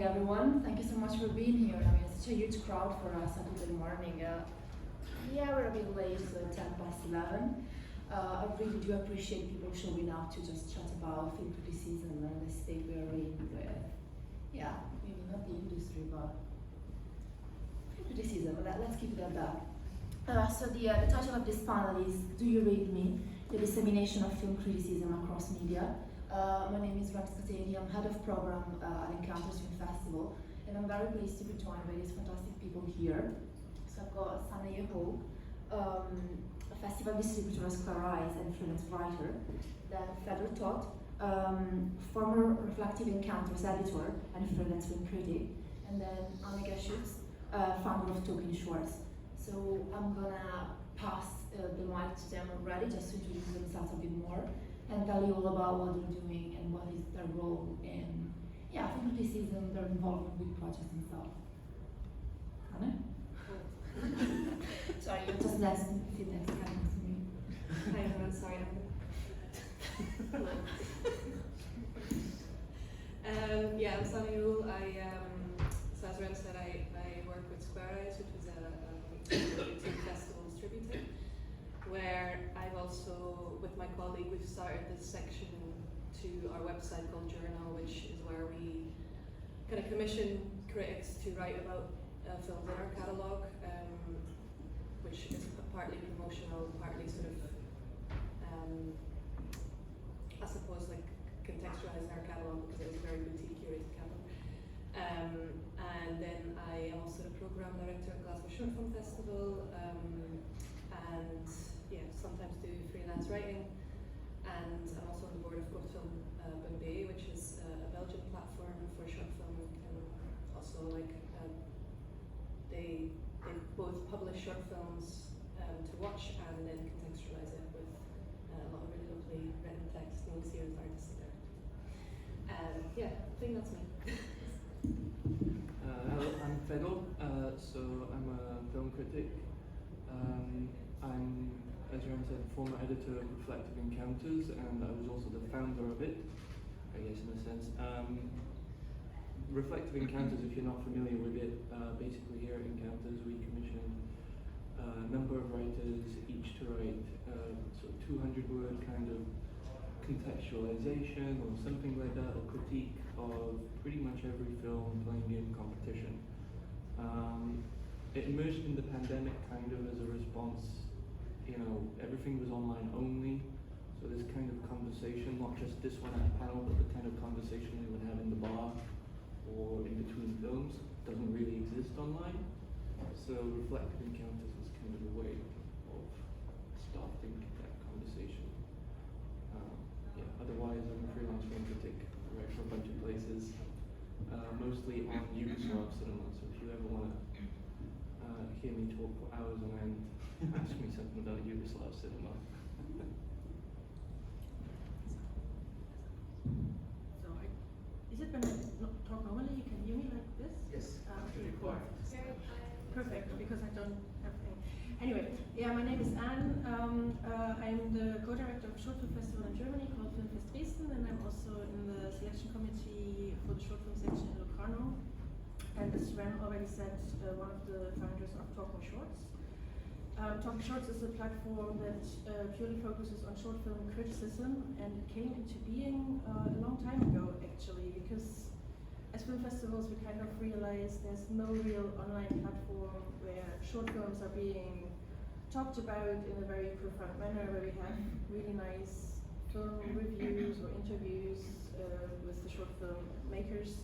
everyone. Thank you so much for being here. I mean, it's such a huge crowd for us Saturday morning. We're a bit late, so 10:11. I really do appreciate people showing up to just chat about film criticism and the state we are in with, maybe not the industry, but film criticism. Let's keep it at that. So the title of this panel is Do You Read Me? The Dissemination of Film Criticism Across Media. My name is Scateni. I'm head of program at Encounters Film Festival, and I'm very pleased to be joined by these fantastic people here. So I've got Sanne Jehoul, a festival distributor as Clarice and freelance writer, then Feder Tot, former Reflective Encounters editor and freelance film critic, and then Anne Gaschütz, founder of Talking Shorts. So I'm gonna pass the mic to them already, just to introduce themselves a bit more and tell you all about what they're doing and what is their role in film criticism, their involvement with projects and stuff. Anne? Sorry, you're just sit next to me. Hi everyone, sorry. I'm Sanne Jehoul. So as Ren said, I work with Scateni, which is a festival distributor, where I've also, with my colleague, we've started this section to our website called Journal, which is where we kind of commission critics to write about films in our catalogue, which is partly promotional, partly sort of, I suppose, like contextualizing our catalogue because it was a very boutique curated catalogue. And then I am also the program director at Glasgow Short Film Festival, and sometimes do freelance writing. And I'm also on the board of Kort Film Bombay, which is a Belgian platform for short film, and also they both publish short films to watch and then contextualize it with a lot of really lovely written text. You'll see with artists there. I think that's me. Hello, I'm Feder. So I'm a film critic. I'm, as Ren said, former editor of Reflective Encounters, and I was also the founder of it, I guess in a sense. Reflective Encounters, if you're not familiar with it, basically here at Encounters we commission a number of writers, each to write sort of 200-word kind of contextualization or something like that, a critique of pretty much every film playing in competition. It emerged in the pandemic kind of as a response. Everything was online only, so this kind of conversation, not just this one at a panel, but the kind of conversation we would have in the bar or in between films doesn't really exist online. So Reflective Encounters was kind of a way of starting that conversation. Otherwise, I'm a freelance film critic. I write for a bunch of places, mostly on Yugoslav cinema. So if you ever want to hear me talk for hours on end, ask me something about Yugoslav cinema. So, is it when I talk normally, you can hear me like this? Yes. Okay, cool. Perfect, because I don't have any. Anyway, my name is Anne. I'm the co-director of Short Film Festival in Germany called Filmfest Dresden, and I'm also in the selection committee for the short film section in Locarno. And as Ren already said, one of the founders of Talking Shorts. Talking Shorts is a platform that purely focuses on short film criticism, and it came into being a long time ago, actually, because as film festivals we kind of realized there's no real online platform where short films are being talked about in a very profound manner, where we have really nice film reviews or interviews with the short film makers.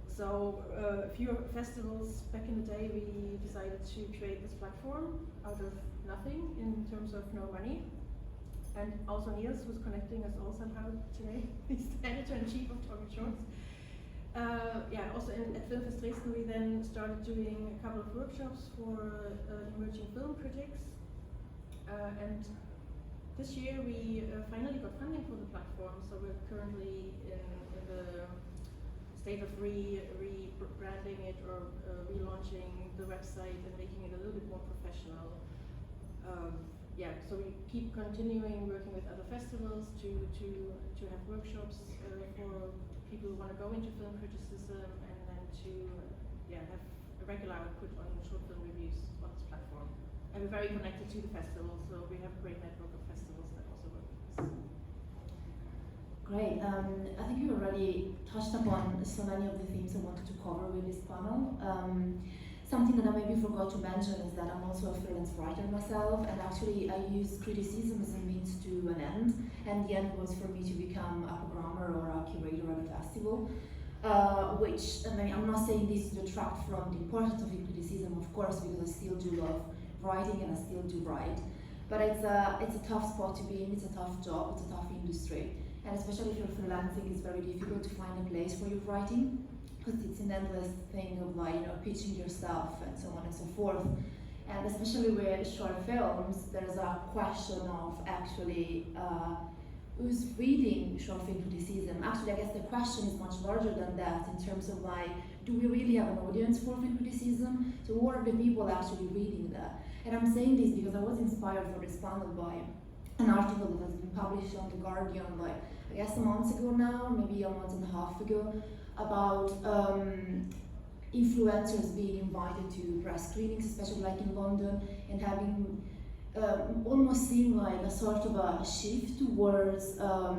So a few festivals back in the day, we decided to create this platform out of nothing in terms of no money. And also Niels, who's connecting us all somehow today, he's the editor-in-chief of Talking Shorts. Also at Filmfest Dresden we then started doing a couple of workshops for emerging film critics. And this year we finally got funding for the platform, so we're currently in the state of rebranding it or relaunching the website and making it a little bit more professional. So we keep continuing working with other festivals to have workshops for people who want to go into film criticism and then to have a regular output on short film reviews on this platform. And we're very connected to the festival, so we have a great network of festivals that also work with us. Great. I think you already touched upon so many of the themes I wanted to cover with this panel. Something that I maybe forgot to mention is that I'm also a freelance writer myself, and actually I use criticism as a means to an end, and the end was for me to become a programmer or a curator at a festival, which, I mean, I'm not saying this to detract from the importance of the criticism, of course, because I still do love writing and I still do write, but it's a tough spot to be in, it's a tough job, it's a tough industry, and especially if you're freelancing, it's very difficult to find a place for your writing, because it's an endless thing of like, you know, pitching your stuff and so on and so forth. And especially with short films, there's a question of actually who's reading short film criticism. Actually, I guess the question is much larger than that in terms of like, do we really have an audience for film criticism? So who are the people actually reading that? And I'm saying this because I was inspired for this panel by an article that has been published on The Guardian, like, I guess a month ago now, maybe a month and a half ago, about influencers being invited to press screenings, especially like in London, and having almost seemed like a sort of a shift towards a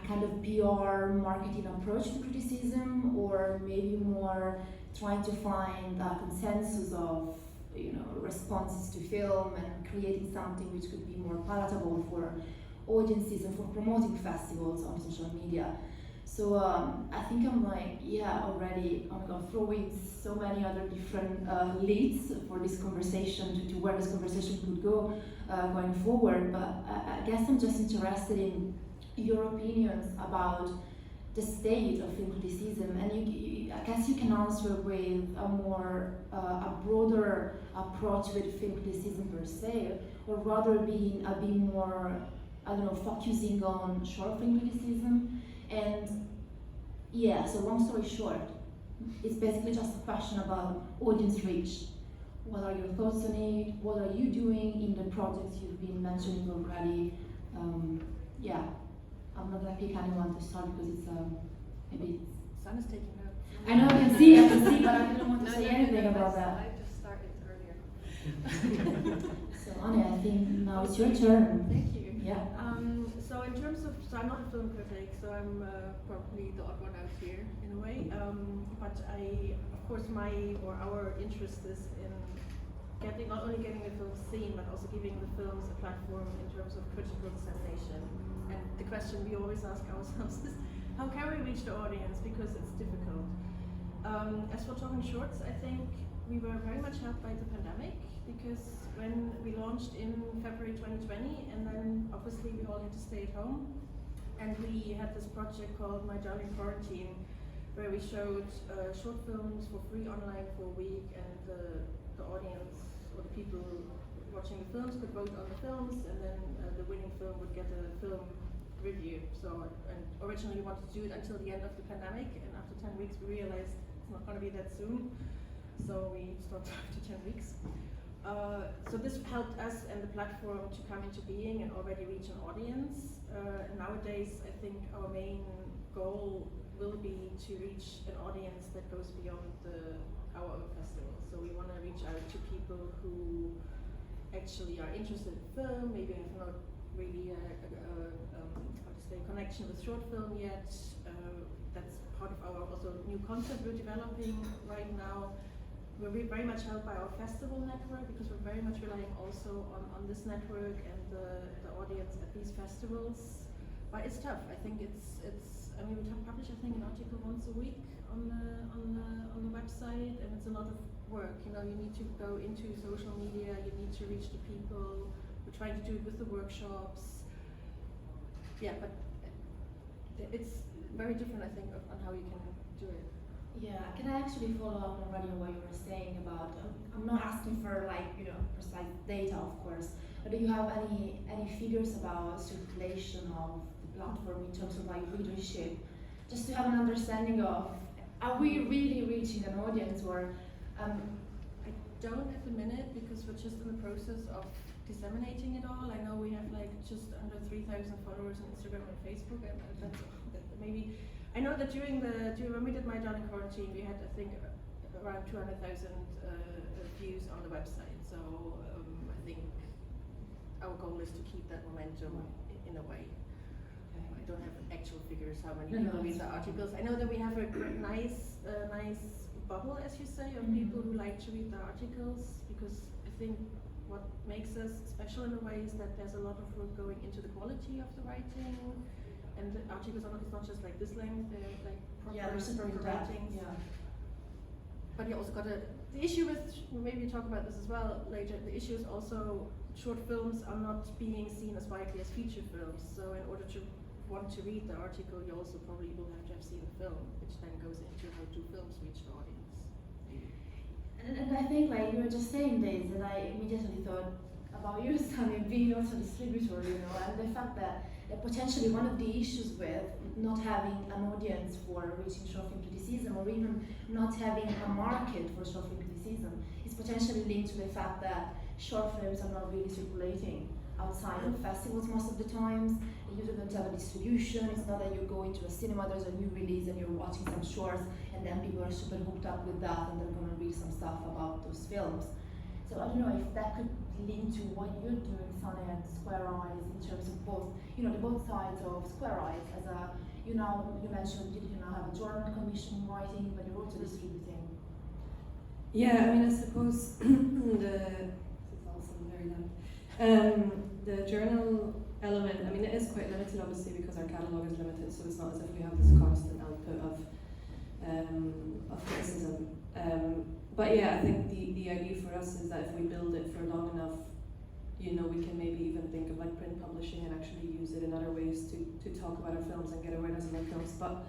kind of PR marketing approach to criticism, or maybe more trying to find a consensus of, you know, responses to film and creating something which could be more palatable for audiences and for promoting festivals on social media. So I think I'm like, yeah, already I'm gonna throw in so many other different leads for this conversation to where this conversation could go going forward. But I guess I'm just interested in your opinions about the state of film criticism, and I guess you can answer with a more a broader approach with film criticism per se, or rather being a bit more, I don't know, focusing on short film criticism. And yeah, so long story short, it's basically just a question about audience reach. What are your thoughts on it? What are you doing in the projects you've been mentioning already? Yeah, I'm not gonna pick anyone to start because it's maybe it's... Sanne's taking her. I know, I can see, but I didn't want to say anything about that. I just started earlier. So Anne, I think now it's your turn. Thank you. Yeah. So in terms of, so I'm not a film critic, so I'm probably the odd one out here in a way. But of course, our interest is in not only getting the films seen, but also giving the films a platform in terms of critical dissemination. And the question we always ask ourselves is, how can we reach the audience? Because it's difficult. As for Talking Shorts, I think we were very much helped by the pandemic, because when we launched in February 2020, and then obviously we all had to stay at home, and we had this project called My Darling Quarantine, where we showed short films for free online for a week, and the audience or the people watching the films could vote on the films, and then the winning film would get a film review. So, and originally we wanted to do it until the end of the pandemic, and after 10 weeks we realized it's not going to be that soon, so we stopped after 10 weeks. So this helped us and the platform to come into being and already reach an audience. And nowadays, I think our main goal will be to reach an audience that goes beyond our own festival. So we want to reach out to people who actually are interested in film, maybe have not really a connection with short film yet. That's part of our also new concept we're developing right now. We're very much helped by our festival network, because we're very much relying also on this network and the audience at these festivals. But it's tough. I think it's. I mean, we publish an article once a week on the website, and it's a lot of work. You know, you need to go into social media. You need to reach the people. We're trying to do it with the workshops. Yeah, but it's very different, I think, on how you can do it. Yeah, can I actually follow up already on what you were saying about, I'm not asking for like, you know, precise data of course, but do you have any figures about circulation of the platform in terms of like readership, just to have an understanding of, are we really reaching an audience, or I don't at the minute, because we're just in the process of disseminating it all. I know we have like just under 3,000 followers on Instagram and Facebook, and that's maybe. I know that during when we did My Darling Quarantine, we had I think around 200,000 views on the website. So I think our goal is to keep that momentum in a way. I don't have actual figures how many people read the articles. I know that we have a nice bubble, as you say, of people who like to read the articles, because I think what makes us special in a way is that there's a lot of work going into the quality of the writing, and the articles are it's not just like this length, they're like proper writings. Yeah. But you also got the issue with, maybe talk about this as well later, the issue is also short films are not being seen as widely as feature films, so in order to want to read the article, you also probably will have to have seen the film, which then goes into how do films reach the audience. And I think, like you were just saying this, and I immediately thought about you, Sanne, being also a distributor, you know, and the fact that potentially one of the issues with not having an audience for reaching short film criticism, or even not having a market for short film criticism, is potentially linked to the fact that short films are not really circulating outside of festivals most of the times. You don't have a distribution. It's not that you go into a cinema, there's a new release and you're watching some shorts, and then people are super hooked up with that and they're gonna read some stuff about those films. So I don't know if that could link to what you're doing, Sanne, at Square Eyes, in terms of both, you know, the both sides of Square Eyes. As a, you mentioned you now have a journal commission writing, but you're also distributing. Yeah, I mean, I suppose this is also very loud. The journal element, I mean, it is quite limited, obviously, because our catalogue is limited, so it's not as if we have this constant output of criticism. But yeah, I think the idea for us is that if we build it for long enough, you know, we can maybe even think of like print publishing and actually use it in other ways to talk about our films and get awareness of our films. But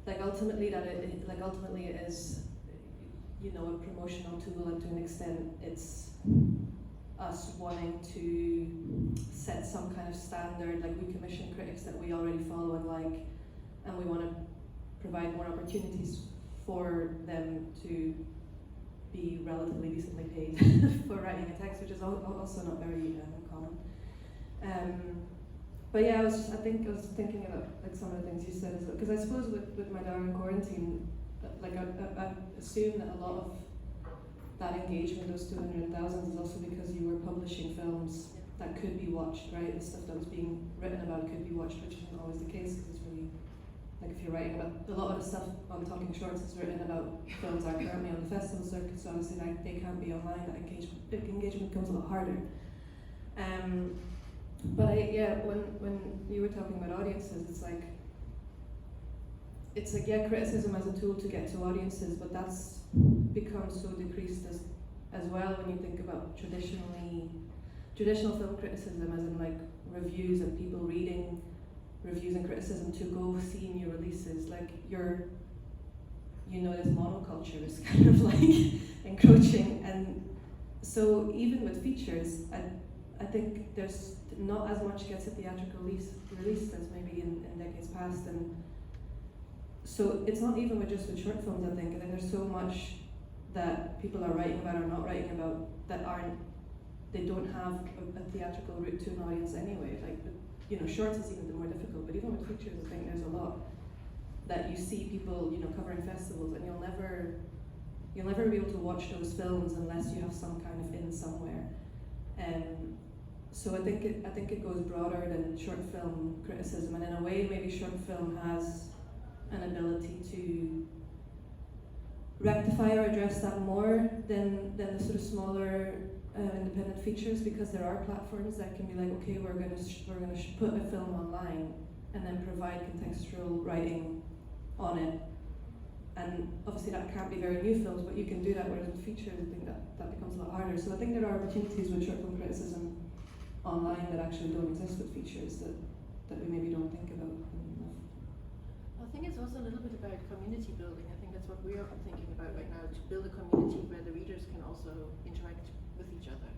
like ultimately it is, you know, a promotional tool, and to an extent it's us wanting to set some kind of standard. Like, we commission critics that we already follow and like, and we want to provide more opportunities for them to be relatively decently paid for writing a text, which is also not very common. But yeah, I was thinking about like some of the things you said, because I suppose with My Darling Quarantine, like I assume that a lot of that engagement, those 200,000, is also because you were publishing films that could be watched, right? The stuff that was being written about could be watched, which isn't always the case, because it's really, like, if you're writing about, a lot of the stuff on Talking Shorts is written about films that are currently on the festival circuit, so obviously like, they can't be online, that engagement becomes a lot harder. But when you were talking about audiences, it's like yeah, criticism as a tool to get to audiences, but that's become so decreased as well when you think about traditional film criticism, as in like reviews and people reading reviews and criticism to go see new releases. Like, this monoculture is kind of like encroaching, and so even with features, I think there's not as much gets a theatrical release as maybe in decades past, and so it's not even just with short films. I think there's so much that people are writing about or not writing about that they don't have a theatrical route to an audience anyway. Like, shorts is even more difficult, but even with features, I think there's a lot that you see people, covering festivals, and you'll never be able to watch those films unless you have some kind of in somewhere. So I think it goes broader than short film criticism, and in a way, maybe short film has an ability to rectify or address that more than the sort of smaller independent features, because there are platforms that can be like, okay, we're gonna put a film online and then provide contextual writing on it, and obviously that can't be very new films, but you can do that. Whereas with features, I think that becomes a lot harder. So I think there are opportunities with short film criticism online that actually don't exist with features that we maybe don't think about enough. I think it's also a little bit about community building. I think that's what we are thinking about right now, to build a community where the readers can also interact with each other.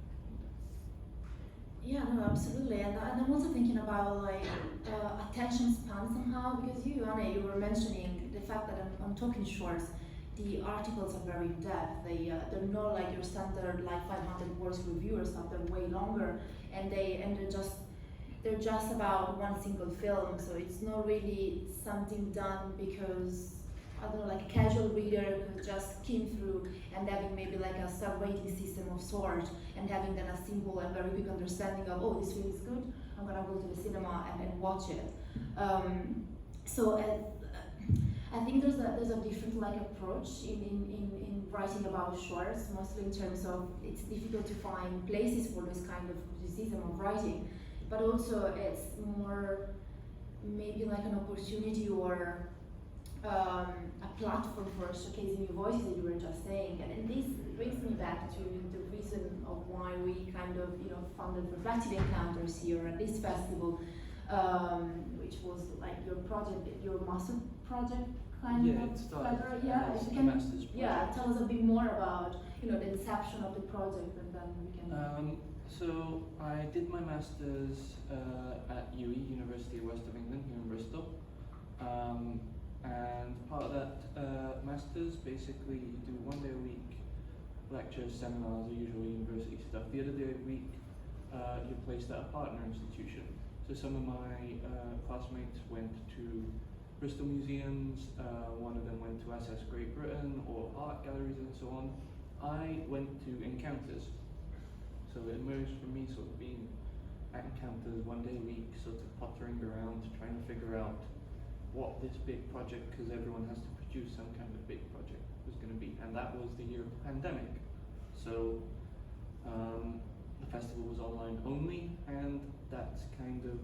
Yeah, no, absolutely. And I'm also thinking about like attention span somehow, because Anne, you were mentioning the fact that I'm talking shorts. The articles are very in depth. They're not like your standard like 500 words review or stuff. They're way longer, and they're just they're just about one single film, so it's not really something done because, I don't know, like a casual reader could just skim through and having maybe like a sub-rating system of sort and having then a simple and very quick understanding of, oh, this film is good, I'm gonna go to the cinema and watch it. So I think there's a different like approach in writing about shorts, mostly in terms of it's difficult to find places for this kind of criticism of writing, but also it's more maybe like an opportunity or a platform for showcasing your voices that you were just saying. And this brings me back to the reason of why we kind of founded Reflective Encounters here at this festival, which was like your project, your master project kind of. It started if as you a can, master's project. tell us a bit more about the inception of the project, and then we can. So I did my master's at UE, University of West of England, here in Bristol. And part of that master's, basically you do 1 day a week lectures, seminars, the usual university stuff. The other day a week you're placed at a partner institution. So some of my classmates went to Bristol museums, one of them went to SS Great Britain or art galleries and so on. I went to Encounters. So it emerged from me sort of being at Encounters 1 day a week, sort of pottering around, trying to figure out what this big project, because everyone has to produce some kind of big project, was going to be. And that was the year of the pandemic. So the festival was online only, and that's kind of,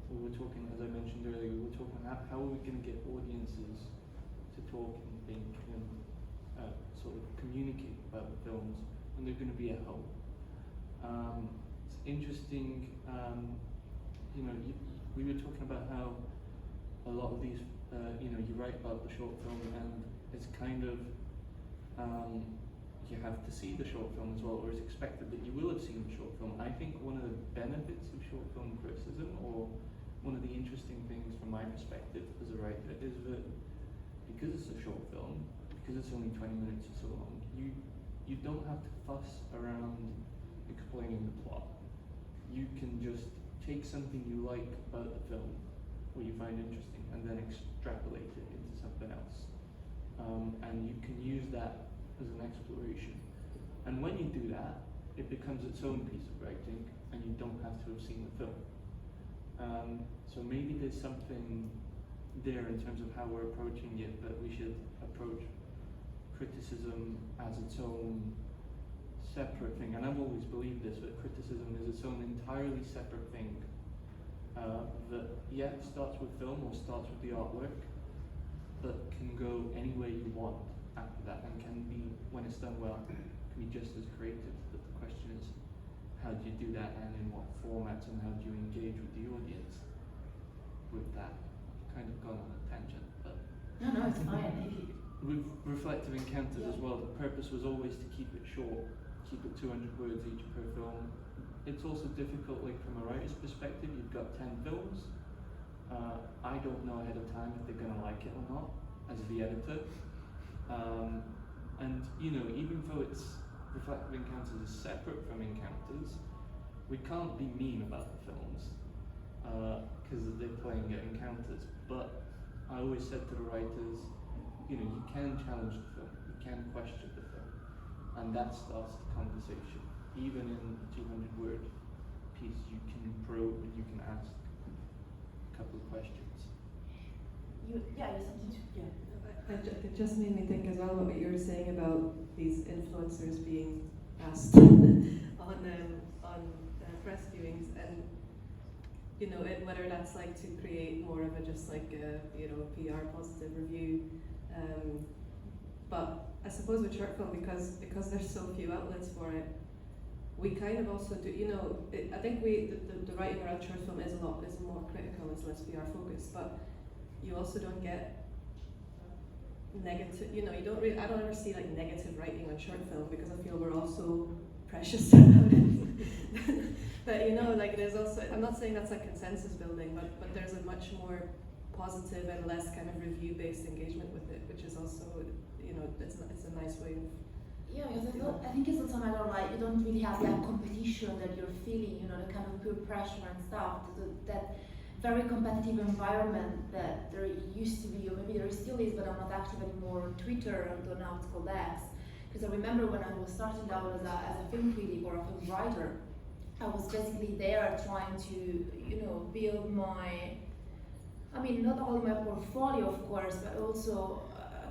we were talking, as I mentioned earlier, we were talking about how are we going to get audiences to talk and think and sort of communicate about the films when they're going to be at home. It's interesting, we were talking about how a lot of these, you write about the short film and it's kind of, you have to see the short film as well, or it's expected that you will have seen the short film. I think one of the benefits of short film criticism, or one of the interesting things from my perspective as a writer, is that because it's a short film, because it's only 20 minutes or so long, you don't have to fuss around explaining the plot. You can just take something you like about the film, or you find interesting, and then extrapolate it into something else. And you can use that as an exploration. And when you do that, it becomes its own piece of writing, and you don't have to have seen the film. So maybe there's something there in terms of how we're approaching it, that we should approach criticism as its own separate thing. And I've always believed this, that criticism is its own entirely separate thing. That starts with film or starts with the artwork, but can go any way you want after that, and can be, when it's done well, can be just as creative. But the question is, how do you do that, and in what formats, and how do you engage with the audience with that? I've kind of gone on a tangent, but No, it's fine. with Reflective Encounters as well, the purpose was always to keep it short, keep it 200 words each per film. It's also difficult, like from a writer's perspective, you've got 10 films. I don't know ahead of time if they're going to like it or not, as the editor. And even though it's Reflective Encounters is separate from Encounters, we can't be mean about the films because they're playing at Encounters. But I always said to the writers, you can challenge the film, you can question the film, and that starts the conversation. Even in a 200-word piece, you can probe and you can ask a couple of questions. It just made me think as well about what you were saying about these influencers being asked on press viewings, and whether that's like to create more of a just like a PR positive review. But I suppose with short film, because there's so few outlets for it, we kind of also do, I think the writing around short film is more critical, it's less PR focused, but you also don't get negative, I don't ever see like negative writing on short film, because I feel we're all so precious about it. But there's also, I'm not saying that's like consensus building, but there's a much more positive and less kind of review-based engagement with it, which is also, it's a nice way of Yeah, because I think it's also a matter of like you don't really have that competition that you're feeling, you know, the kind of peer pressure and stuff, that very competitive environment that there used to be, or maybe there still is, but I'm not active anymore on Twitter, although now it's called X. Because I remember when I was starting out as a film critic or a film writer, I was basically there trying to, you know, build my, I mean, not only my portfolio, of course, but also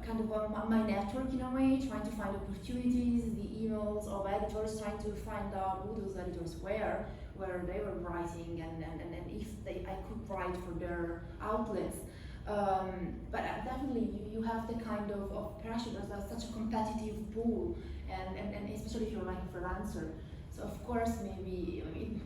kind of my network in a way, trying to find opportunities, the emails of editors, trying to find out who those editors were, where they were writing, and if I could write for their outlets. But definitely you have the kind of pressure. There's such a competitive pool, and especially if you're like a freelancer. So of course maybe, I mean,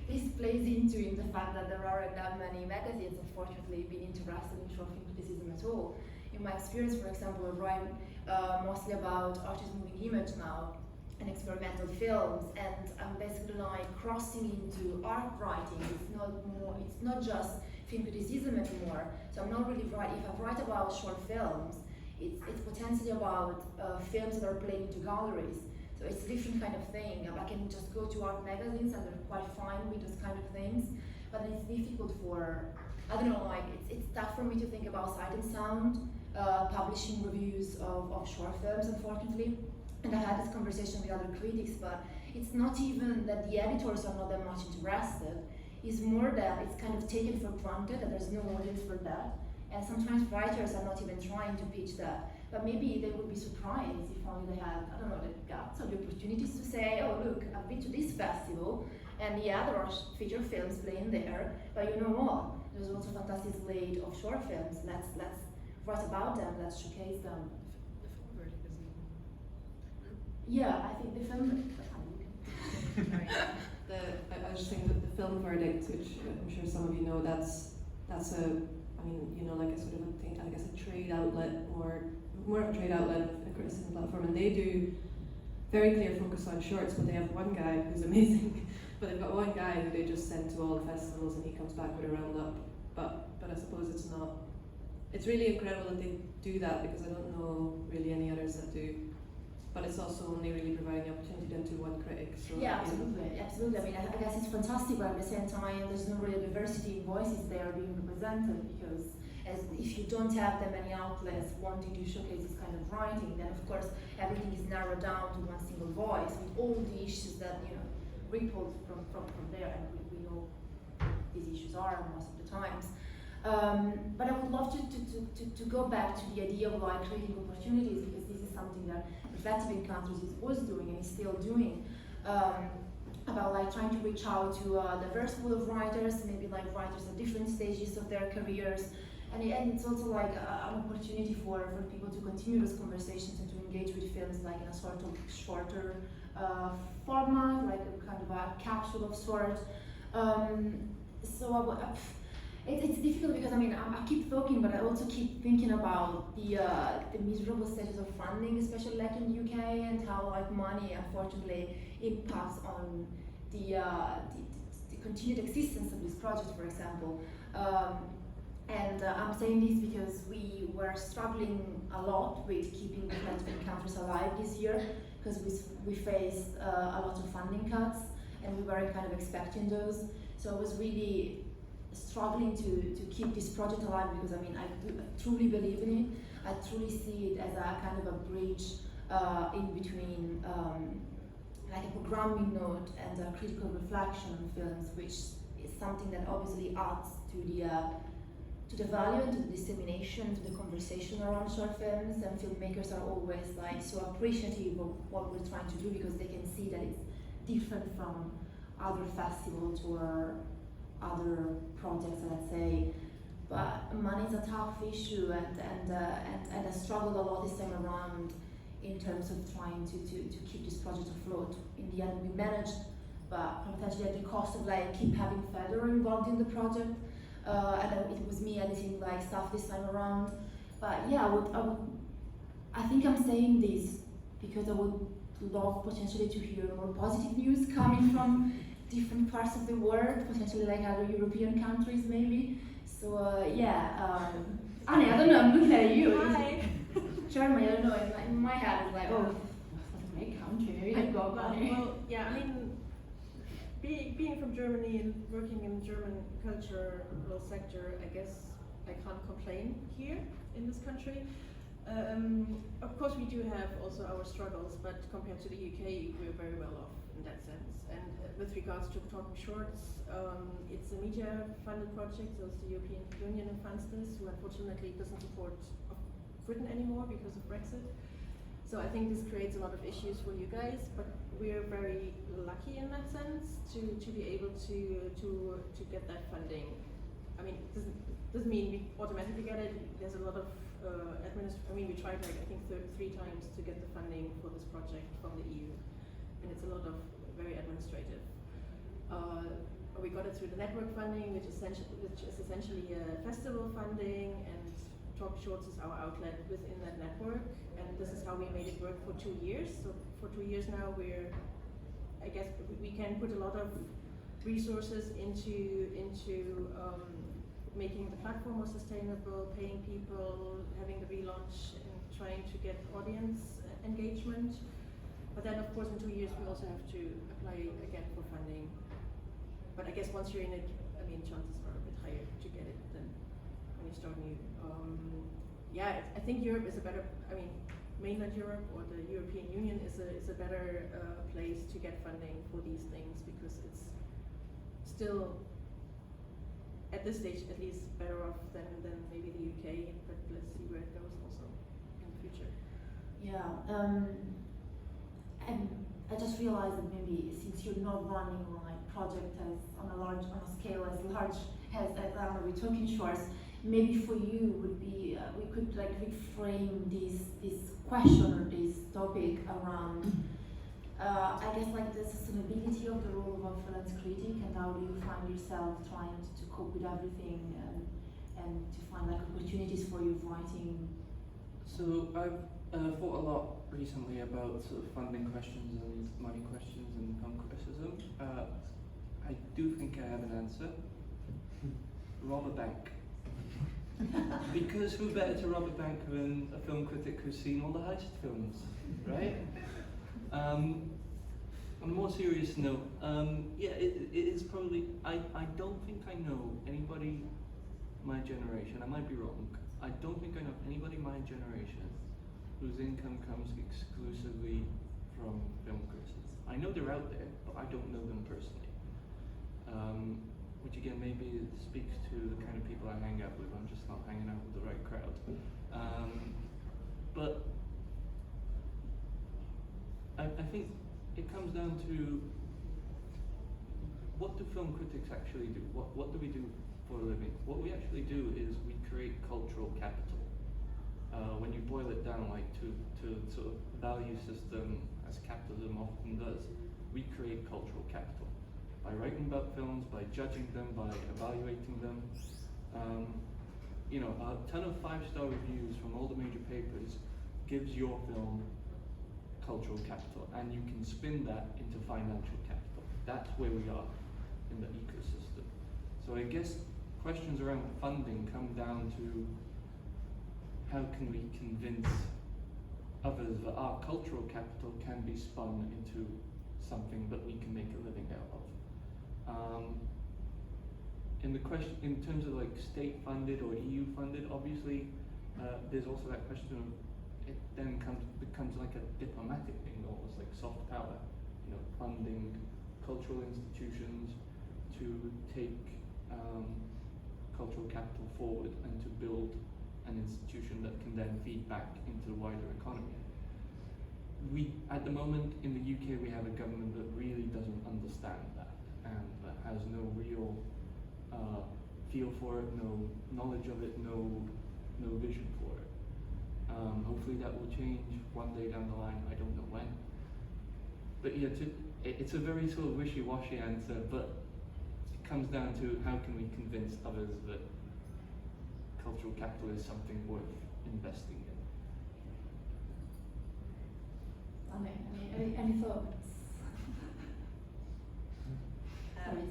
this plays into the fact that there aren't that many magazines, unfortunately, being interested in short film criticism at all. In my experience, for example, I write mostly about artist moving image now and experimental films, and I'm basically like crossing into art writing. It's not just film criticism anymore. So I'm not really writing. If I write about short films, it's potentially about films that are playing to galleries. So it's a different kind of thing. I can just go to art magazines and they're quite fine with those kind of things, but it's difficult for, I don't know, like it's tough for me to think about Sight and Sound publishing reviews of short films, unfortunately. And I had this conversation with other critics, but it's not even that the editors are not that much interested. It's more that it's kind of taken for granted that there's no audience for that. And sometimes writers are not even trying to pitch that. But maybe they would be surprised if only they had, I don't know, the guts or the opportunities to say, oh look, I've been to this festival, and yeah, there are feature films playing there, but you know what? There's also a fantastic slate of short films. Let's write about them, let's showcase them. The film verdict is Yeah, I think the film. I was just saying that the film verdict, which I'm sure some of you know, that's a, I mean, you know, like a sort of a thing, I guess a trade outlet, or more of a trade outlet, a criticism platform, and they do very clear focus on shorts, but they have one guy who's amazing, but they've got one guy who they just send to all the festivals and he comes back with a roundup, but I suppose it's really incredible that they do that, because I don't know really any others that do. But it's also only really providing the opportunity then to one critic. So, yeah, absolutely, absolutely. I mean, I guess it's fantastic, but at the same time, there's no real diversity in voices there being represented, because if you don't have that many outlets wanting to showcase this kind of writing, then of course everything is narrowed down to one single voice with all the issues that, you know, ripple from there, and we know these issues are most of the times. But I would love to go back to the idea of like creating opportunities, because this is something that Reflective Encounters was doing and is still doing, about like trying to reach out to a diverse pool of writers, maybe like writers at different stages of their careers, and it's also like an opportunity for people to continue those conversations and to engage with films like in a sort of shorter format, like a kind of a capsule of sort. It's difficult because I mean I keep talking, but I also keep thinking about the miserable status of funding, especially like in the UK, and how like money unfortunately impacts on the continued existence of this project, for example. And I'm saying this because we were struggling a lot with keeping the Reflective Encounters alive this year, because we faced a lot of funding cuts, and we weren't kind of expecting those. So I was really struggling to keep this project alive, because I mean I truly believe in it. I truly see it as a kind of a bridge in between like a programming note and a critical reflection on films, which is something that obviously adds to the value and to the dissemination, to the conversation around short films, and filmmakers are always like so appreciative of what we're trying to do, because they can see that it's different from other festivals or other projects, let's say. But money is a tough issue, and I struggled a lot this time around in terms of trying to keep this project afloat. In the end, we managed, but potentially at the cost of like keep having Feder involved in the project, and it was me editing like stuff this time around. But yeah, I think I'm saying this because I would love potentially to hear more positive news coming from different parts of the world, potentially like other European countries maybe. So Anne, I don't know, I'm looking at you. Hi. Germany, I don't know, in my head it's like, oh, country. Here you go, Bonnie. Well, yeah, I mean, being from Germany and working in German cultural sector, I guess I can't complain here in this country. Of course, we do have also our struggles, but compared to the UK, we're very well off in that sense. And with regards to Talking Shorts, it's a media-funded project, so it's the European Union who funds this, who unfortunately doesn't support Britain anymore because of Brexit. So I think this creates a lot of issues for you guys, but we're very lucky in that sense to be able to get that funding. I mean, it doesn't mean we automatically get it. There's a lot of we tried like I think 3 times to get the funding for this project from the EU, and it's a lot of very administrative. We got it through the network funding, which is essentially festival funding, and Talk Shorts is our outlet within that network, and this is how we made it work for 2 years. So for 2 years now, I guess we can put a lot of resources into making the platform more sustainable, paying people, having the relaunch, and trying to get audience engagement. But then, of course, in 2 years, we also have to apply again for funding. But I guess once you're in it, I mean, chances are a bit higher to get it than when you start new. Yeah, I think Europe is a better, mainland Europe or the European Union is a better place to get funding for these things, because it's still, at this stage at least, better off than maybe the UK, but let's see where it goes also in the future. Yeah, and I just realized that maybe since you're not running like project on a scale as large as we're Talking Shorts, maybe for you would be we could like reframe this question or this topic around I guess like the sustainability of the role of a freelance critic, and how do you find yourself trying to cope with everything and to find like opportunities for your writing. So I've thought a lot recently about sort of funding questions and money questions and film criticism. I do think I have an answer. Rob a bank. Because who better to rob a bank than a film critic who's seen all the heist films, right? On a more serious note, yeah, it is probably, I don't think I know anybody my generation, I might be wrong, I don't think I know anybody my generation whose income comes exclusively from film criticism. I know they're out there, but I don't know them personally. Which again, maybe speaks to the kind of people I hang out with. I'm just not hanging out with the right crowd. But I think it comes down to, what do film critics actually do? What do we do for a living? What we actually do is we create cultural capital. When you boil it down like to sort of value system, as capitalism often does, we create cultural capital. By writing about films, by judging them, by evaluating them. A ton of 5-star reviews from all the major papers gives your film cultural capital, and you can spin that into financial capital. That's where we are in the ecosystem. So I guess questions around funding come down to, how can we convince others that our cultural capital can be spun into something that we can make a living out of? In the question, in terms of like state funded or EU funded, obviously there's also that question of, it then becomes like a diplomatic thing, almost like soft power, funding cultural institutions to take cultural capital forward and to build an institution that can then feed back into the wider economy. At the moment in the UK, we have a government that really doesn't understand that, and that has no real feel for it, no knowledge of it, no vision for it. Hopefully that will change one day down the line, I don't know when. But yeah, it's a very sort of wishy-washy answer, but it comes down to, how can we convince others that cultural capital is something worth investing in? Any thoughts? Sorry,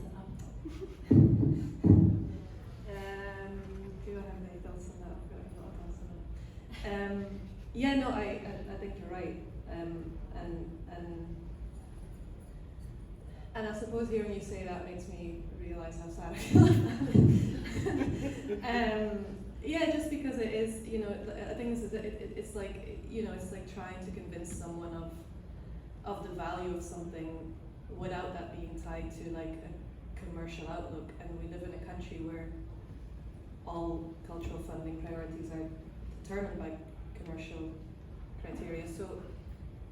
do I have any thoughts on that? I've got a lot of thoughts on that. Yeah, no, I think you're right, and and I suppose hearing you say that makes me realize how sad I feel about it. Yeah, just because it is, you know, I think it's like, you know, it's like trying to convince someone of the value of something without that being tied to like a commercial outlook. And we live in a country where all cultural funding priorities are determined by commercial criteria. So,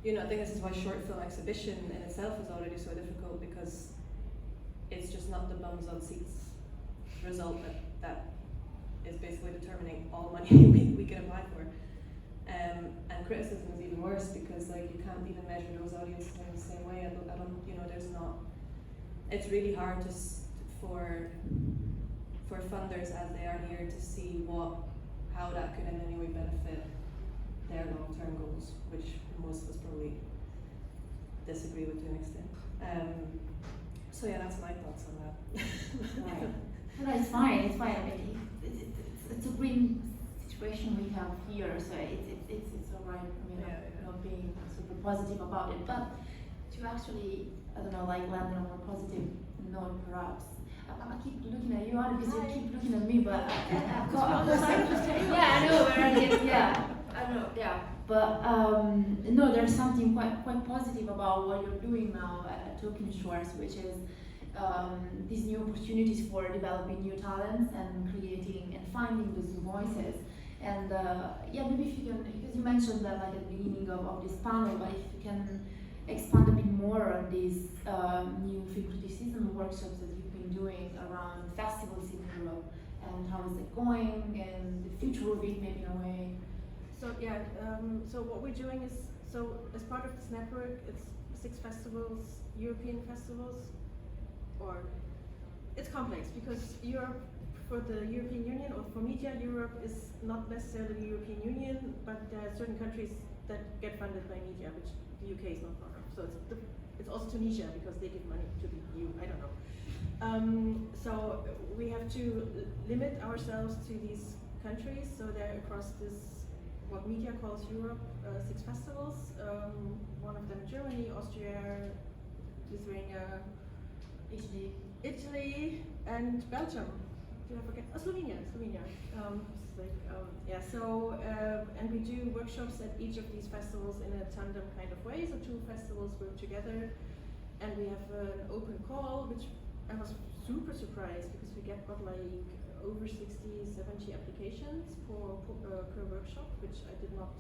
you know, I think this is why short film exhibition in itself is already so difficult, because it's just not the bums on seats result that is basically determining all money we can apply for. And criticism is even worse, because like you can't even measure those audiences in the same way. I don't, you know, there's not. It's really hard for funders as they are here to see how that could in any way benefit their long-term goals, which most of us probably disagree with to an extent. So yeah, that's my thoughts on that. Right. No, it's fine. It's fine. I mean, it's a green situation we have here, so it's alright. I mean, not being super positive about it, but to actually, I don't know, like land on a more positive note, perhaps. I keep looking at you, Anne, because you keep looking at me, but I've got. Yeah, I know. I know. Yeah, but no, there's something quite positive about what you're doing now at Talking Shorts, which is these new opportunities for developing new talents and creating and finding those new voices. And yeah, maybe if you can, because you mentioned that like at the beginning of this panel, but if you can expand a bit more on these new film criticism workshops that you've been doing around festivals in Europe, and how is it going, and the future of it maybe in a way. So yeah, so what we're doing is, so as part of this network, it's 6 festivals, European festivals, or it's complex because Europe, for the European Union, or for Media Europe, is not necessarily the European Union, but there are certain countries that get funded by media, which the UK is not part of. So it's also Tunisia, because they give money to the EU, I don't know. So we have to limit ourselves to these countries, so they're across this, what media calls Europe, 6 festivals, one of them Germany, Austria, Lithuania, Italy, and Belgium. Did I forget? Oh, Slovenia. Yeah. So and we do workshops at each of these festivals in a tandem kind of way. So 2 festivals work together, and we have an open call, which I was super surprised because we got like over 60, 70 applications per workshop, which I did not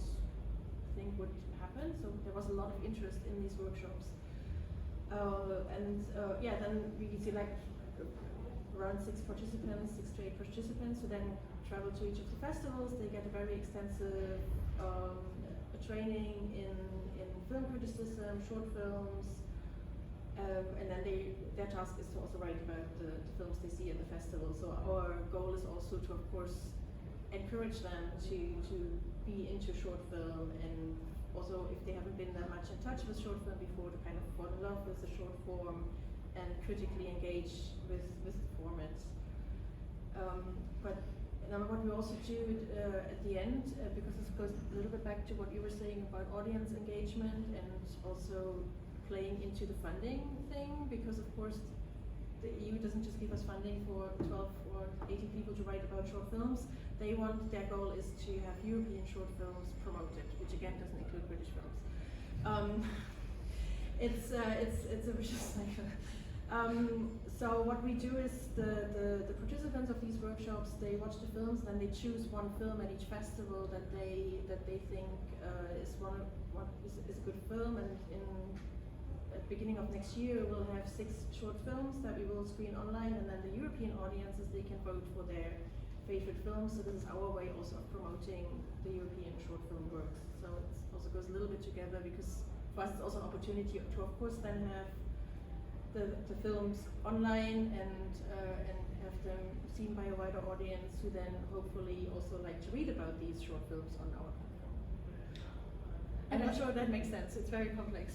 think would happen. So there was a lot of interest in these workshops. Yeah, then we select around 6 participants, 6 to 8 participants, who then travel to each of the festivals. They get a very extensive training in film criticism, short films, and then their task is to also write about the films they see at the festival. So our goal is also to, of course, encourage them to be into short film, and also if they haven't been that much in touch with short film before, to kind of fall in love with the short form and critically engage with the format. But now what we also do at the end, because this goes a little bit back to what you were saying about audience engagement and also playing into the funding thing, because of course the EU doesn't just give us funding for 12 or 18 people to write about short films. Their goal is to have European short films promoted, which again doesn't include British films. It's a vicious cycle. So what we do is the participants of these workshops, they watch the films, then they choose one film at each festival that they think is a good film, and at the beginning of next year we'll have 6 short films that we will screen online, and then the European audiences, they can vote for their favorite films. So this is our way also of promoting the European short film works. So it also goes a little bit together, because for us it's also an opportunity to, of course, then have the films online and have them seen by a wider audience, who then hopefully also like to read about these short films on our platform. I'm not sure if that makes sense. It's very complex.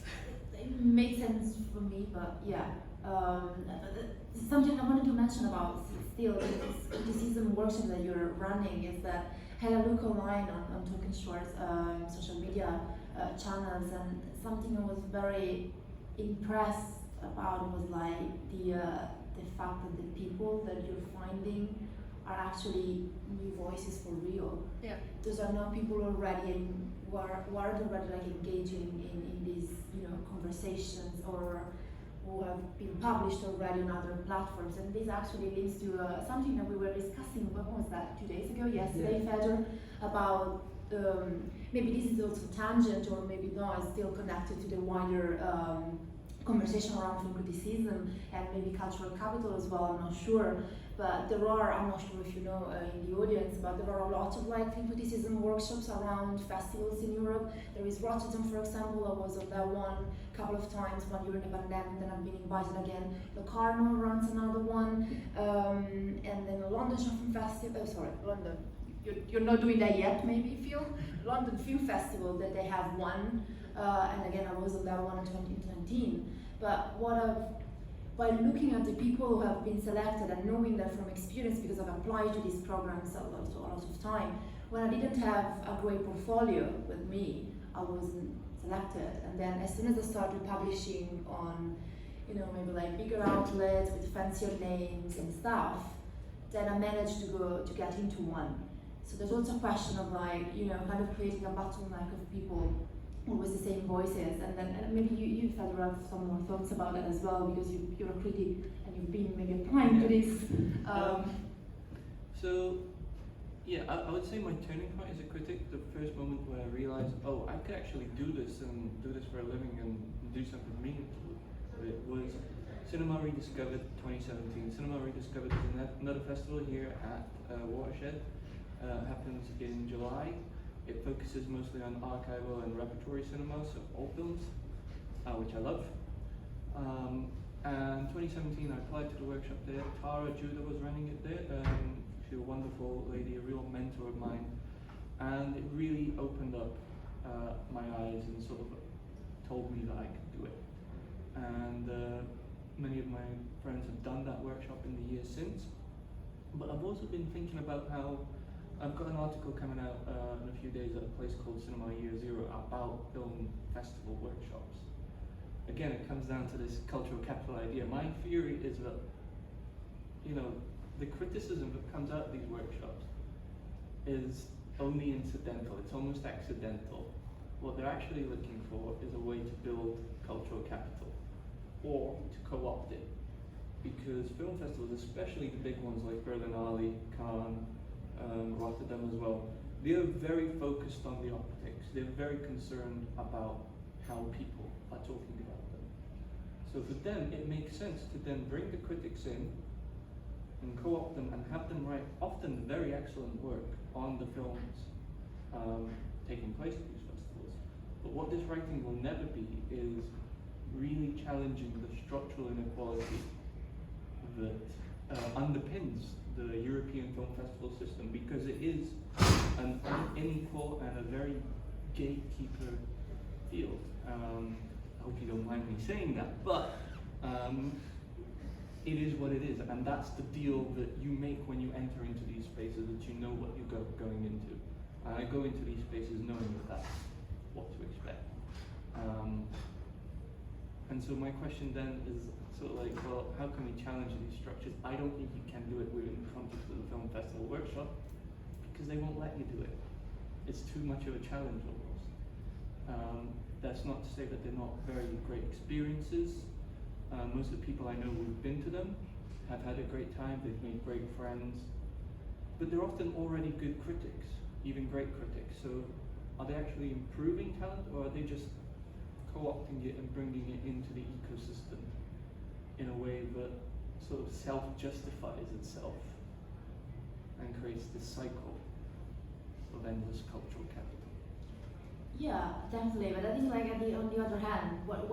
It makes sense for me, but yeah. Something I wanted to mention about still this criticism workshop that you're running is that I had a look online on Talking Shorts social media channels, and something I was very impressed about was like the fact that the people that you're finding are actually new voices for real. Yeah. Those are not people already who are already like engaging in these, you know, conversations, or who have been published already on other platforms. And this actually leads to something that we were discussing, what was that, 2 days ago, yesterday, Feder, about maybe this is also tangent, or maybe not, it's still connected to the wider conversation around film criticism and maybe cultural capital as well, I'm not sure. But there are, I'm not sure if you know in the audience, but there are a lot of like film criticism workshops around festivals in Europe. There is Rotterdam, for example. I was on that one a couple of times, 1 year in the pandemic, then I've been invited again. Locarno runs another one, and then the London Film Festival, London. You're not doing that yet, maybe, Phil? London Film Festival, that they have one, and again, I was on that one in 2019. But by looking at the people who have been selected and knowing that from experience, because I've applied to these programs a lot of time, when I didn't have a great portfolio with me, I wasn't selected. And then as soon as I started publishing on, you know, maybe like bigger outlets with fancier names and stuff, then I managed to get into one. So there's also a question of like, you know, kind of creating a bottleneck of people with the same voices, and then maybe you Feder, have some more thoughts about that as well, because you're a critic and you've been maybe applying to this. So, yeah, I would say my turning point as a critic, the first moment where I realized, oh, I could actually do this and do this for a living and do something meaningful. It was Cinema Rediscovered 2017. Cinema Rediscovered is another festival here at Watershed. Happens in July. It focuses mostly on archival and repertory cinema, so old films, which I love. And 2017, I applied to the workshop there. Tara Judah was running it there. She's a wonderful lady, a real mentor of mine. And it really opened up my eyes and sort of told me that I could do it. And many of my friends have done that workshop in the years since. But I've also been thinking about how I've got an article coming out in a few days at a place called Cinema Year Zero about film festival workshops. Again, it comes down to this cultural capital idea. My theory is that, you know, the criticism that comes out of these workshops is only incidental, it's almost accidental. What they're actually looking for is a way to build cultural capital, or to co-opt it. Because film festivals, especially the big ones like Berlinale, Cannes, Rotterdam as well, they are very focused on the optics. They're very concerned about how people are talking about them. So for them, it makes sense to then bring the critics in and co-opt them and have them write often very excellent work on the films taking place at these festivals. But what this writing will never be is really challenging the structural inequality that underpins the European film festival system, because it is an unequal and a very gatekeeper field. I hope you don't mind me saying that, but it is what it is, and that's the deal that you make when you enter into these spaces, that you know what you're going into. And I go into these spaces knowing that that's what to expect. And so my question then is sort of like, well, how can we challenge these structures? I don't think you can do it within the context of the film festival workshop, because they won't let you do it. It's too much of a challenge almost. That's not to say that they're not very great experiences. Most of the people I know who've been to them have had a great time, they've made great friends, but they're often already good critics, even great critics. So are they actually improving talent, or are they just co-opting it and bringing it into the ecosystem in a way that sort of self-justifies itself and creates this cycle of endless cultural capital? Yeah, definitely. But I think, like, on the other hand, what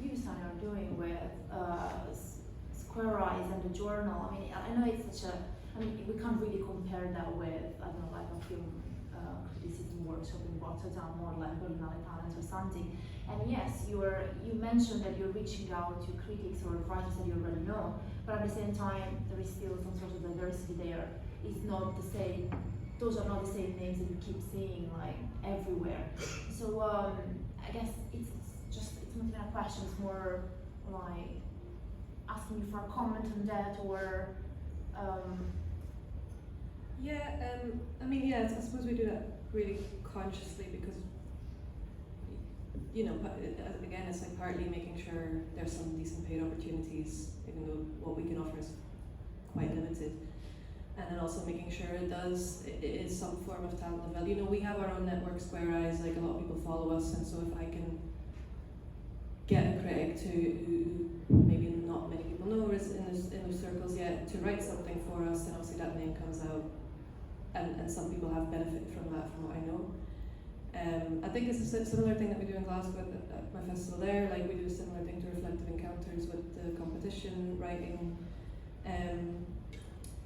you, Sanne, are doing with Square Eyes and the journal, I mean, I know it's such a, I mean, we can't really compare that with, I don't know, like a film criticism workshop in Rotterdam or like Berlinale or something. And yes, you mentioned that you're reaching out to critics or writers that you already know, but at the same time, there is still some sort of diversity there. It's not the same, those are not the same names that you keep seeing like everywhere. So I guess it's it's not even a question, it's more like asking you for a comment on that, or I mean, yeah, I suppose we do that really consciously because, you know, again, it's like partly making sure there's some decent paid opportunities, even though what we can offer is quite limited. And then also making sure it is some form of talent development. You know, we have our own network, Square Eyes, like a lot of people follow us, and so if I can get a critic who maybe not many people know or is in those circles yet to write something for us, then obviously that name comes out, and some people have benefited from that, from what I know. I think it's a similar thing that we do in Glasgow at my festival there. Like we do a similar thing to Reflective Encounters with the competition writing.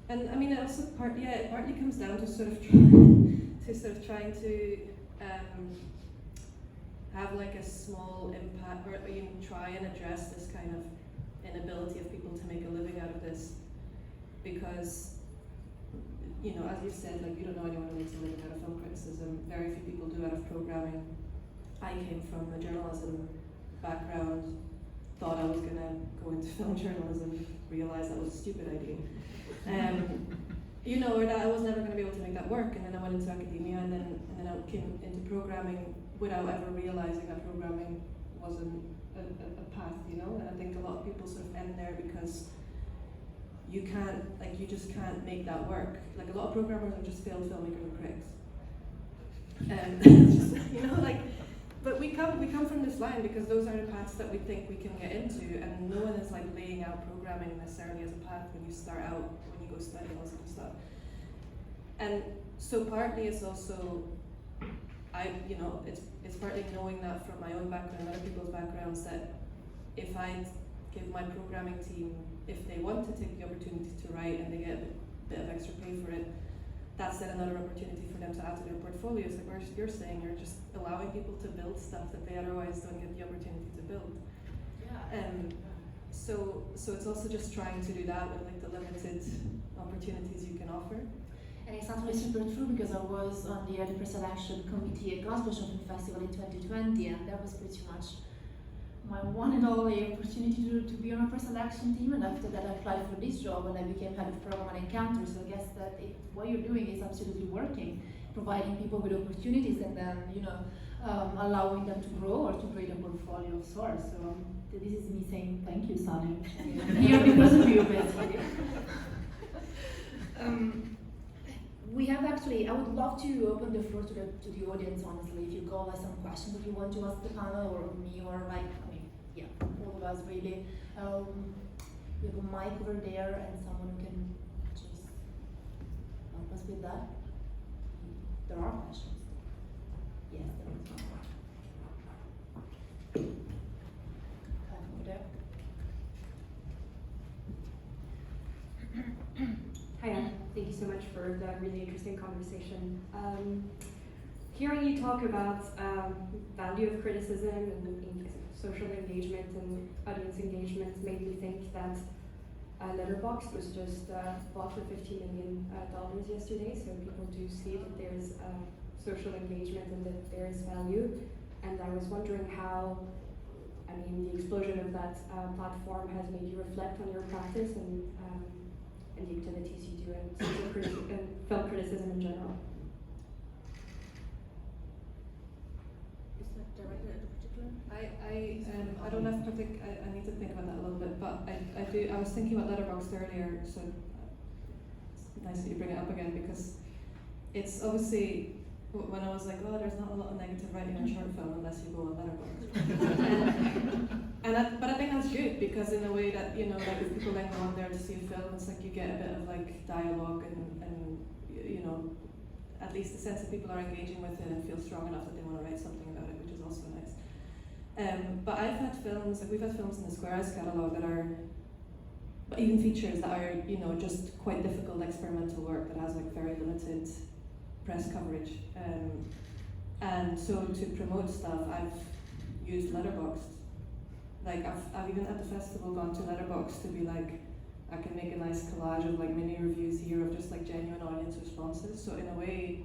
And I mean, it also it partly comes down to sort of trying to have like a small impact, or even try and address this kind of inability of people to make a living out of this, because, you know, as you said, like you don't know anyone who makes a living out of film criticism. Very few people do out of programming. I came from a journalism background, thought I was gonna go into film journalism, realized that was a stupid idea. You know, or that I was never going to be able to make that work, and then I went into academia, and then I came into programming without ever realizing that programming wasn't a path, you know. And I think a lot of people sort of end there because you just can't make that work. Like a lot of programmers are just failed filmmakers and critics, you know, like. But we come from this line because those are the paths that we think we can get into, and no one is like laying out programming necessarily as a path when you start out, when you go study all this kind of stuff. And so partly it's also, it's partly knowing that from my own background and other people's backgrounds, that if I give my programming team, if they want to take the opportunity to write and they get a bit of extra pay for it, that's then another opportunity for them to add to their portfolios. Like where you're saying, you're just allowing people to build stuff that they otherwise don't get the opportunity to build. yeah. So it's also just trying to do that with like the limited opportunities you can offer. And it's actually super true, because I was on the early pre-selection committee at Glasgow Film Festival in 2020, and that was pretty much my one and only opportunity to be on a pre-selection team. And after that I applied for this job and I became head of program and encounters. So I guess that what you're doing is absolutely working, providing people with opportunities and then, you know, allowing them to grow or to create a portfolio of sorts. So this is me saying thank you, Sanne. I'm here because of you, basically. We have actually, I would love to open the floor to the audience, honestly. If you got like some questions that you want to ask the panel or me, or like, I mean, yeah, all of us really. We have a mic over there and someone who can just help us with that. There are questions. Yes, there is one. Over there. Hi, Anne. Thank you so much for that really interesting conversation. Hearing you talk about value of criticism and social engagement and audience engagement made me think that Letterboxd was just bought for $50 million yesterday, so people do see that there's social engagement and that there is value. And I was wondering how, I mean, the explosion of that platform has made you reflect on your practice and the activities you do and film criticism in general. Is that directed at a particular? I don't have I need to think about that a little bit, but I was thinking about Letterboxd earlier, so it's nice that you bring it up again, because it's obviously, when I was like, oh, there's not a lot of negative writing on short film unless you go on Letterboxd. But I think that's good, because in a way that, you know, like if people then go on there to see a film, it's like you get a bit of like dialogue and you know, at least the sense that people are engaging with it and feel strong enough that they want to write something about it, which is also nice. But I've had films, like we've had films in the Square Eyes catalogue that are, but even features that are, you know, just quite difficult experimental work that has like very limited press coverage. And so to promote stuff, I've used Letterboxd. Like I've even at the festival gone to Letterboxd to be like, I can make a nice collage of like mini reviews here of just like genuine audience responses. So in a way,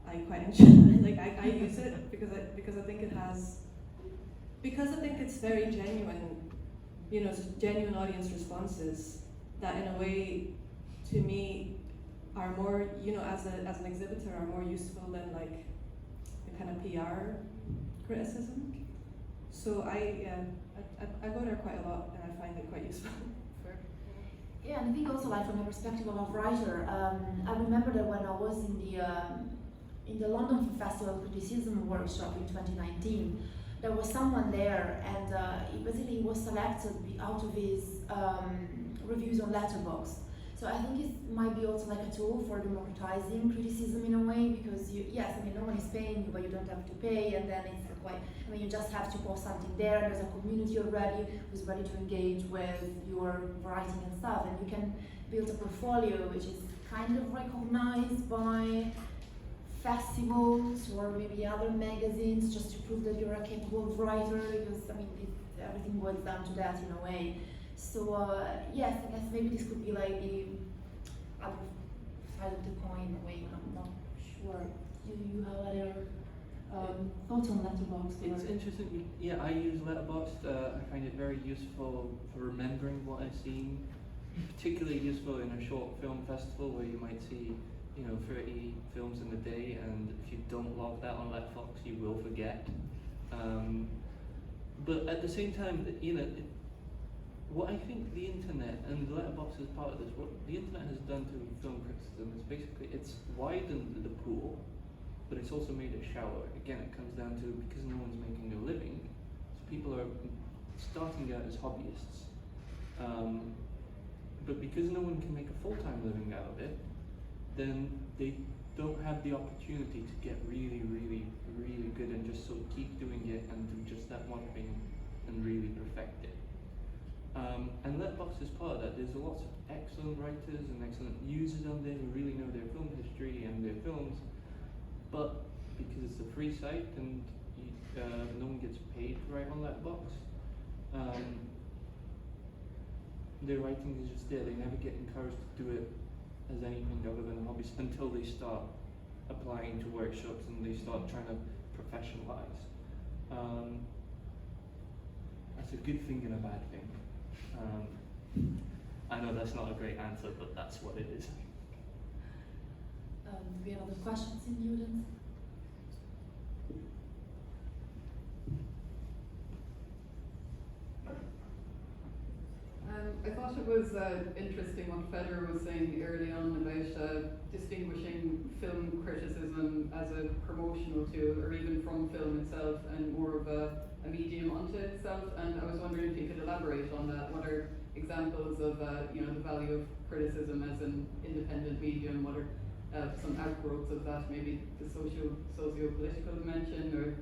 I quite enjoy it. Like I use it because I think it has because I think it's very genuine, you know, genuine audience responses that in a way, to me, are more, you know, as an exhibitor, are more useful than like the kind of PR criticism. So I go there quite a lot, and I find it quite useful. Yeah, and I think also like from the perspective of a writer, I remember that when I was in the London Film Festival Criticism Workshop in 2019, there was someone there, and he was selected out of his reviews on Letterboxd. So I think it might be also like a tool for democratizing criticism in a way, because no one is paying you, but you don't have to pay, and then it's like, you just have to post something there, and there's a community already who's ready to engage with your writing and stuff, and you can build a portfolio which is kind of recognized by festivals or maybe other magazines, just to prove that you're a capable writer, because everything boils down to that in a way. So yes, I guess maybe this could be like the other side of the coin in a way. I'm not sure. Do you have other thoughts on Letterboxd? It's interesting. Yeah, I use Letterboxd. I find it very useful for remembering what I've seen. Particularly useful in a short film festival where you might see, 30 films in a day, and if you don't log that on Letterboxd, you will forget. But at the same time, what I think the internet and Letterboxd is part of this, what the internet has done to film criticism is basically it's widened the pool, but it's also made it shallower. Again, it comes down to because no one's making a living, so people are starting out as hobbyists. But because no one can make a full-time living out of it, then they don't have the opportunity to get really, really, really good and just sort of keep doing it and do just that one thing and really perfect it. And Letterboxd is part of that. There's lots of excellent writers and excellent users on there who really know their film history and their films, but because it's a free site and no one gets paid to write on Letterboxd, their writing is just there. They never get encouraged to do it as anything other than a hobby until they start applying to workshops and they start trying to professionalize. That's a good thing and a bad thing. I know that's not a great answer, but that's what it is. Do we have other questions in the audience? I thought it was interesting what Feder was saying early on about distinguishing film criticism as a promotional tool, or even from film itself, and more of a medium unto itself. And I was wondering if you could elaborate on that. What are examples of the value of criticism as an independent medium? What are some outgrowths of that? Maybe the socio-political dimension, or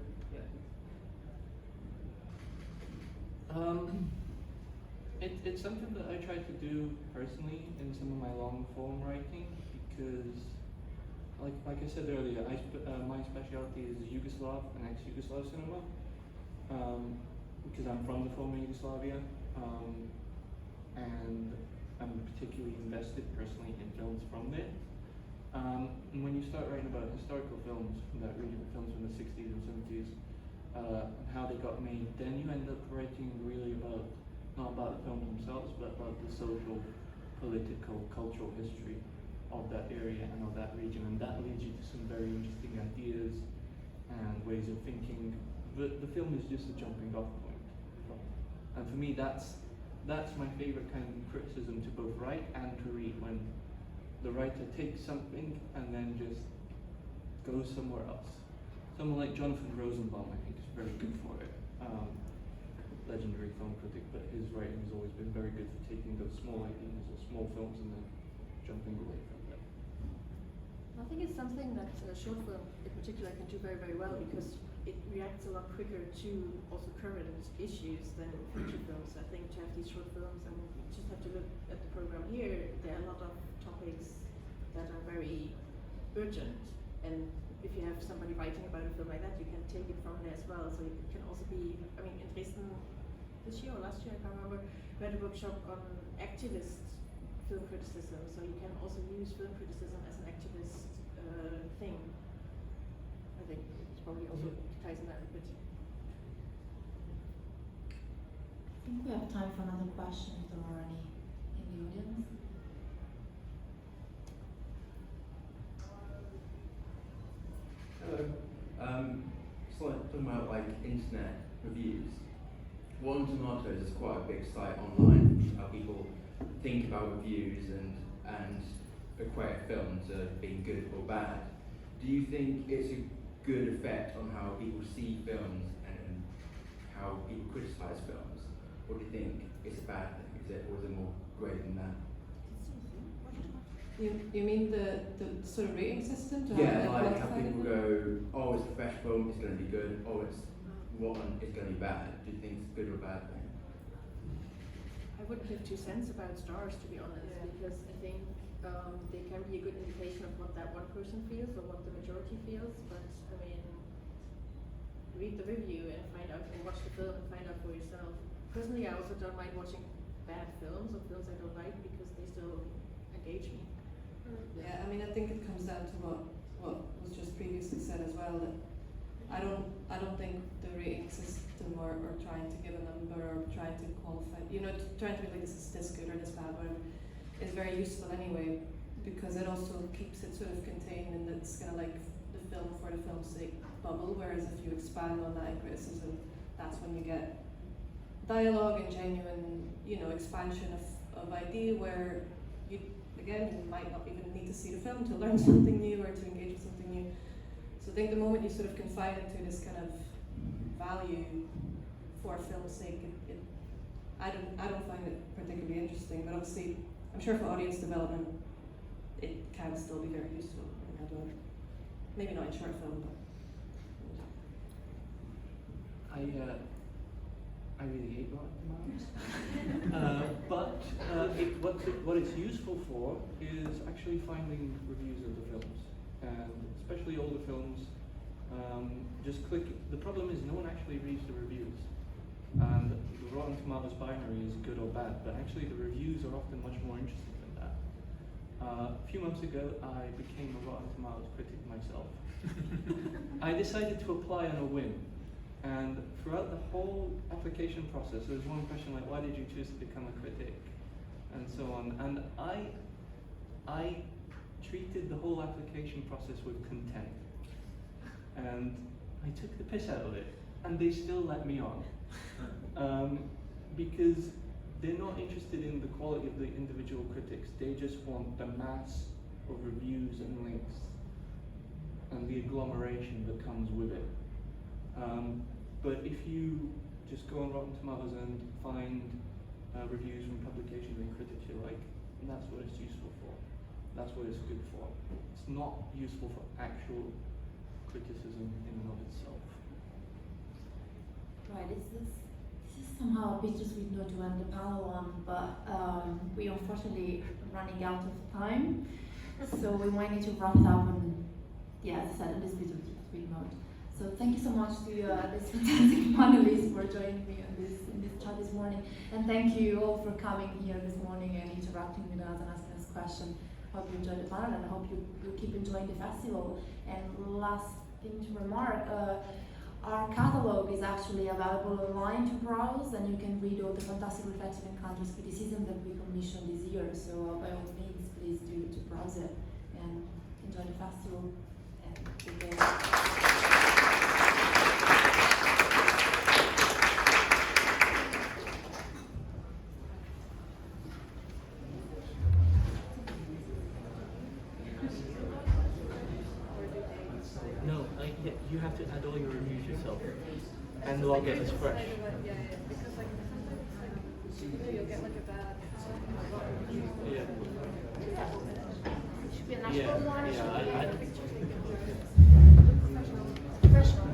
It's something that I try to do personally in some of my long form writing, because like I said earlier, my specialty is Yugoslav and ex-Yugoslav cinema, because I'm from the former Yugoslavia, and I'm particularly invested personally in films from there. And when you start writing about historical films from that region, films from the 60s and 70s, and how they got made, then you end up writing really not about the films themselves, but about the social, political, cultural history of that area and of that region, and that leads you to some very interesting ideas and ways of thinking. But the film is just a jumping off point. And for me, that's my favorite kind of criticism to both write and to read, when the writer takes something and then just goes somewhere else. Someone like Jonathan Rosenbaum, I think, is very good for it. Legendary film critic, but his writing has always been very good for taking those small ideas or small films and then jumping away from them. I think it's something that short film in particular can do very, very well, because it reacts a lot quicker to also current issues than feature films. I think to have these short films, and you just have to look at the program here, there are a lot of topics that are very urgent, and if you have somebody writing about a film like that, you can take it from there as well. So it can also be, in Dresden this year or last year, I can't remember, we had a workshop on activist film criticism, so you can also use film criticism as an activist thing. I think it's probably also ties in that a bit. think we have time for another question if there are any in the audience. Hello. So talking about like internet reviews. Rotten Tomatoes is quite a big site online, how people think about reviews and equate a film to being good or bad. Do you think it's a good effect on how people see films and how people criticize films? Or do you think it's a bad thing? Or is it more grey than that? You mean the sort of rating system? To Yeah, have like how people go, oh, it's a fresh film, it's going to be good. Oh, it's rotten, it's going to be bad. Do you think it's a good or a bad thing? I wouldn't give 2 cents about stars, to be honest, because I think they can be a good indication of what that one person feels or what the majority feels. But I mean, read the review and find out, and watch the film and find out for yourself. Personally, I also don't mind watching bad films or films I don't like because they still engage me. Yeah, I mean, I think it comes down to what was just previously said as well, that I don't think the rating system or trying to give a number or trying to qualify, trying to be like this is this good or this bad, whatever, is very useful anyway, because it also keeps it sort of contained in it's kind of like the film for the film's sake bubble, whereas if you expand on that in criticism, that's when you get dialogue and genuine, expansion of idea where you might not even need to see the film to learn something new or to engage with something new. So I think the moment you sort of confine it to this kind of value for film's sake, I don't find it particularly interesting, but obviously I'm sure for audience development it can still be very useful. Maybe not in short film, but I really hate Rotten Tomatoes. But what it's useful for is actually finding reviews of the films, and especially older films. Just click. The problem is no one actually reads the reviews, and the Rotten Tomatoes binary is good or bad. But actually, the reviews are often much more interesting than that. A few months ago, I became a Rotten Tomatoes critic myself. I decided to apply on a whim. And throughout the whole application process, there was one question like, why did you choose to become a critic? And so on. And I treated the whole application process with contempt. And I took the piss out of it. And they still let me on. Because they're not interested in the quality of the individual critics. They just want the mass of reviews and links and the agglomeration that comes with it. But if you just go on Rotten Tomatoes and find reviews from publications and critics you like, that's what it's useful for. That's what it's good for. It's not useful for actual criticism in and of itself. Right, this is somehow a bittersweet note to end the panel on, but we unfortunately running out of time, so we might need to wrap it up on, as I said, on this bittersweet note. So thank you so much to this fantastic panelists for joining me in this chat this morning, and thank you all for coming here this morning and interacting with us and asking us questions. Hope you enjoyed the panel, and I hope you keep enjoying the festival. And last thing to remark, our catalog is actually available online to browse, and you can read all the fantastic reflective encounters criticism that we commissioned this year. So by all means, please do to browse it and enjoy the festival. And good day. No, you have to add all your reviews yourself, and log it as fresh. Because like sometimes you'll get like a bad Yeah. Should be a national one. Yeah. Professional.